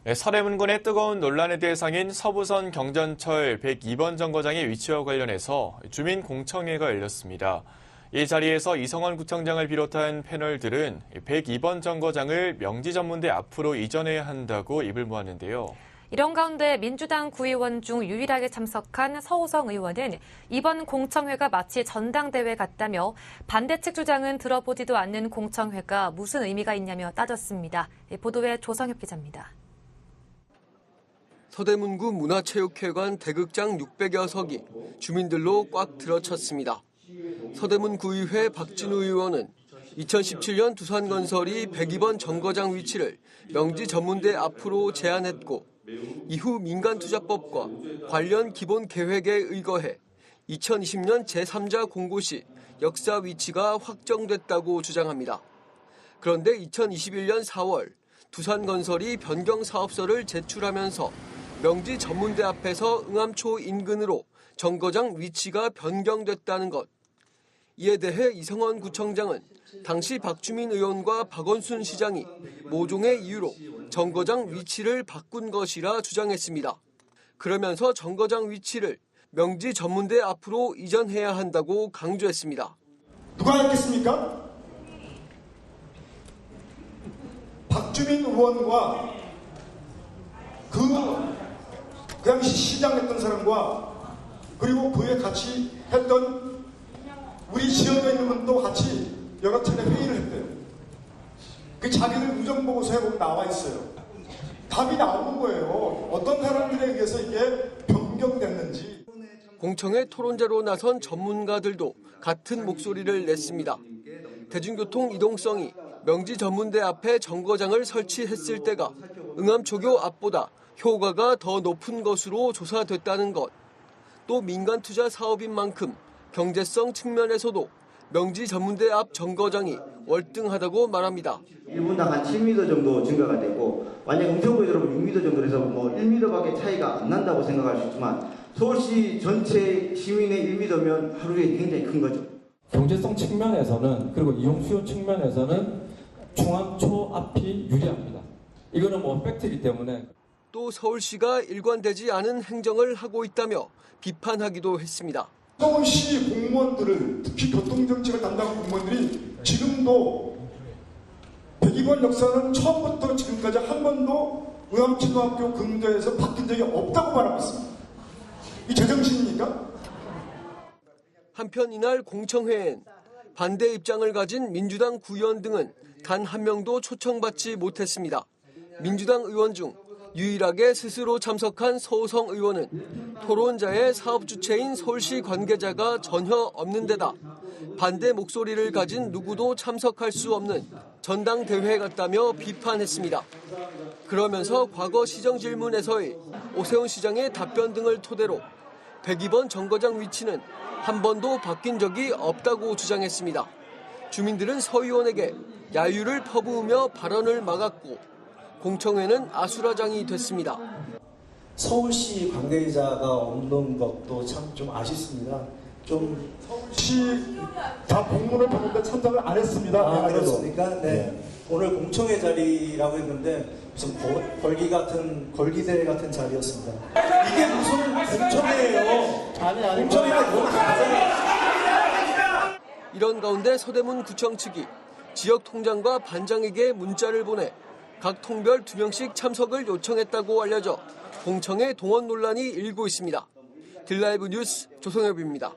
서대문군의 뜨거운 논란의 대상인 서부선 경전철 102번 정거장의 위치와 관련해서 주민 공청회가 열렸습니다. 이 자리에서 이성원 구청장을 비롯한 패널들은 102번 정거장을 명지전문대 앞으로 이전해야 한다고 입을 모았는데요. 이런 가운데 민주당 구의원 중 유일하게 참석한 서호성 의원은 이번 공청회가 마치 전당대회 같다며 반대 측 주장은 들어보지도 않는 공청회가 무슨 의미가 있냐며 따졌습니다. 보도에 조성엽 기자입니다. 서대문구 문화체육회관 대극장 600여 석이 주민들로 꽉 들어찼습니다. 서대문구의회 박진우 의원은 2017년 두산건설이 102번 정거장 위치를 명지전문대 앞으로 제안했고 이후 민간투자법과 관련 기본계획에 의거해 2020년 제3자 공고 시 역사 위치가 확정됐다고 주장합니다. 그런데 2021년 4월 두산건설이 변경사업서를 제출하면서 명지전문대 앞에서 응암초 인근으로 정거장 위치가 변경됐다는 것. 이에 대해 이성원 구청장은 당시 박주민 의원과 박원순 시장이 모종의 이유로 정거장 위치를 바꾼 것이라 주장했습니다. 그러면서 정거장 위치를 명지전문대 앞으로 이전해야 한다고 강조했습니다. 누가 했겠습니까? 박주민 의원과 그 당시 시장했던 사람과 그리고 그에 같이 했던 우리 지역에 있는 분도 같이 여러 차례 회의를 했대요. 그 자기들 우정보고서에 보면 나와 있어요. 답이 나오는 거예요. 어떤 사람들에 의해서 이게 변경됐는지. 공청회 토론자로 나선 전문가들도 같은 목소리를 냈습니다. 대중교통 이동성이 명지전문대 앞에 정거장을 설치했을 때가 응암초교 앞보다 효과가 더 높은 것으로 조사됐다는 것. 또 민간투자 사업인 만큼 경제성 측면에서도 명지전문대 앞 정거장이 월등하다고 말합니다. 1분당 한 7m 정도 증가가 되고 만약 음성보여드리면 6m 정도 해서 1m밖에 차이가 안 난다고 생각할 수 있지만 서울시 전체 시민의 1m면 하루에 굉장히 큰 거죠. 경제성 측면에서는 그리고 이용 수요 측면에서는 중암초 앞이 유리합니다. 이거는 팩트이기 때문에. 또 서울시가 일관되지 않은 행정을 하고 있다며 비판하기도 했습니다. 서울시 공무원들을 특히 교통정책을 담당하는 공무원들이 지금도 102번 역사는 처음부터 지금까지 한 번도 응암초등학교 근교에서 바뀐 적이 없다고 말하고 있습니다. 이 제정신입니까? 한편 이날 공청회엔 반대 입장을 가진 민주당 구의원 등은 단 한 명도 초청받지 못했습니다. 민주당 의원 중 유일하게 스스로 참석한 서호성 의원은 토론자의 사업 주체인 서울시 관계자가 전혀 없는 데다 반대 목소리를 가진 누구도 참석할 수 없는 전당대회 같다며 비판했습니다. 그러면서 과거 시정 질문에서의 오세훈 시장의 답변 등을 토대로 102번 정거장 위치는 한 번도 바뀐 적이 없다고 주장했습니다. 주민들은 서 의원에게 야유를 퍼부으며 발언을 막았고 공청회는 아수라장이 됐습니다. 서울시 관계자가 없는 것도 참 좀 아쉽습니다. 좀 서울시 다 공문을 받는데 참석을 안 했습니다. 그렇습니까? 네. 오늘 공청회 자리라고 했는데 무슨 걸기대회 같은 자리였습니다. 이게 무슨 공청회예요? 공청회가 너무 가잖아요. 이런 가운데 서대문 구청 측이 지역 통장과 반장에게 문자를 보내 각 통별 2명씩 참석을 요청했다고 알려져 공청회 동원 논란이 일고 있습니다. 딜라이브 뉴스 조성엽입니다.